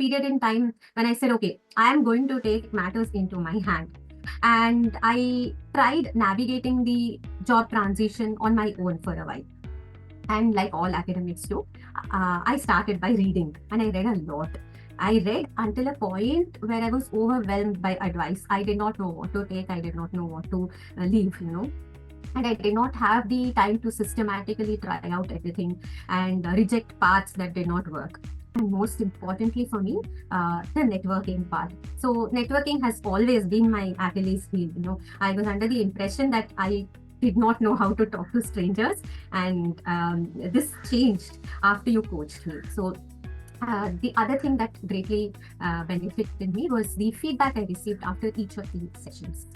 period in time when I said, okay, I am going to take matters into my hand. And I tried navigating the job transition on my own for a while. And like all academics do, I started by reading, and I read a lot. I read until a point where I was overwhelmed by advice. I did not know what to take, I did not know what to leave. And I did not have the time to systematically try out everything and reject paths that did not work. And most importantly for me, the networking part. So networking has always been my Achilles heel. I was under the impression that I did not know how to talk to strangers, and this changed after you coached me. So the other thing that greatly benefited me was the feedback I received after each of the sessions.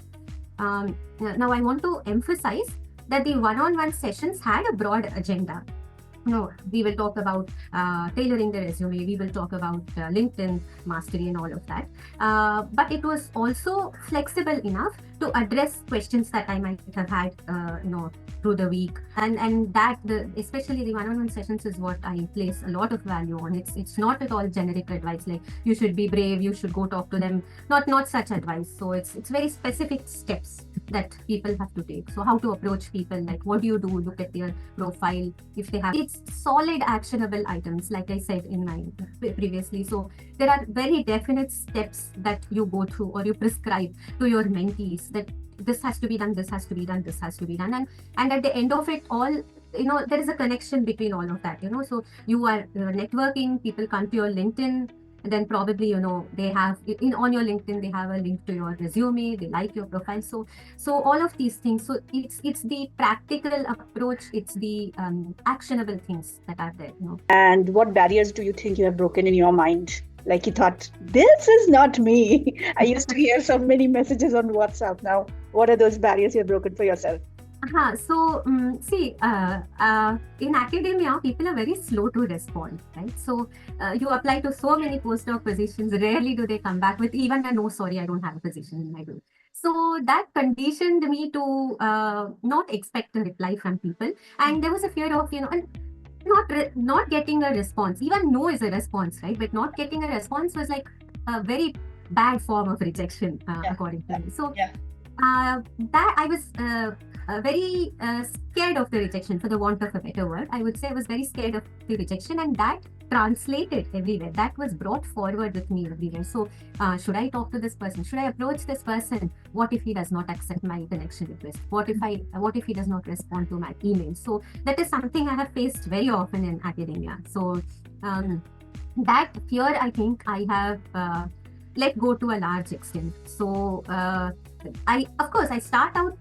Now, I want to emphasize that the one-on-one sessions had a broad agenda. We will talk about tailoring the resume, we will talk about LinkedIn mastery and all of that. But it was also flexible enough to address questions that I might have had, through the week. And that, especially the one-on-one sessions, is what I place a lot of value on. It's not at all generic advice like you should be brave, you should go talk to them. Not such advice. So it's very specific steps that people have to take. So how to approach people, like what do you do, look at their profile, if they have, it's solid actionable items, like I said in my previously. So there are very definite steps that you go through or you prescribe to your mentees, that this has to be done, this has to be done, this has to be done. And at the end of it all, there is a connection between all of that. So you are networking, people come to your LinkedIn, and then probably they have on your LinkedIn, they have a link to your resume, they like your profile. So all of these things. So it's the practical approach, it's the actionable things that are there. And what barriers do you think you have broken in your mind? Like you thought, this is not me. I used to hear so many messages on WhatsApp. Now, what are those barriers you have broken for yourself? So, see, in academia, people are very slow to respond, right? So, you apply to so many postdoc positions, rarely do they come back with even a no, sorry, I don't have a position in my group. So, that conditioned me to not expect a reply from people. And there was a fear of, not getting a response. Even no is a response, right? But not getting a response was like a very bad form of rejection, according to me. So, that I was very scared of the rejection, for the want of a better word. I would say I was very scared of the rejection, and that translated everywhere. That was brought forward with me everywhere. So should I talk to this person? Should I approach this person? What if he does not accept my connection request? What if he does not respond to my email? So that is something I have faced very often in academia. So that fear, I think I have let go to a large extent. So I start out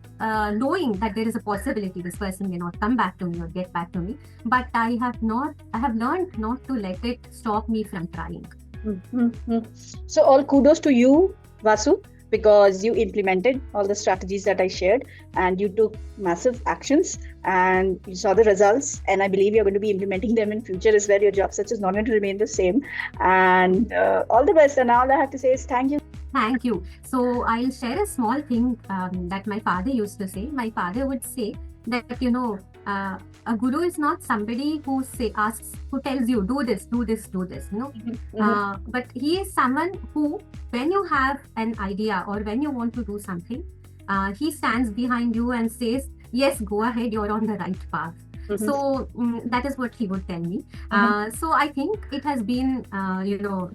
knowing that there is a possibility this person may not come back to me or get back to me, but I have learned not to let it stop me from trying. Mm-hmm. So all kudos to you, Vasu, because you implemented all the strategies that I shared and you took massive actions and you saw the results, and I believe you're going to be implementing them in future as well. Your job search is not going to remain the same, and all the best. And all I have to say is thank you. Thank you. So I'll share a small thing that my father used to say. My father would say that, a guru is not somebody who tells you, do this, do this, do this, Mm-hmm. but he is someone who, when you have an idea or when you want to do something, he stands behind you and says, yes, go ahead, you're on the right path. Mm-hmm. So that is what he would tell me. Mm-hmm. So I think it has been,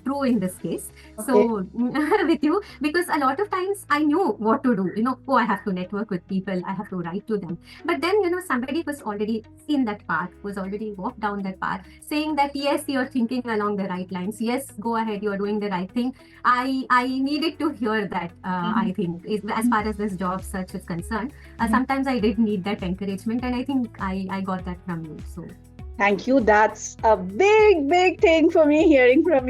true in this case. Okay. So with you, because a lot of times I knew what to do. I have to network with people, I have to write to them. But then, somebody was already in that path, was already walked down that path, saying that, yes, you're thinking along the right lines. Yes, go ahead, you're doing the right thing. I needed to hear that, I think, as far as this job search is concerned. Sometimes I did need that encouragement, and I think I got that from you. So thank you. That's a big thing for me, hearing from you.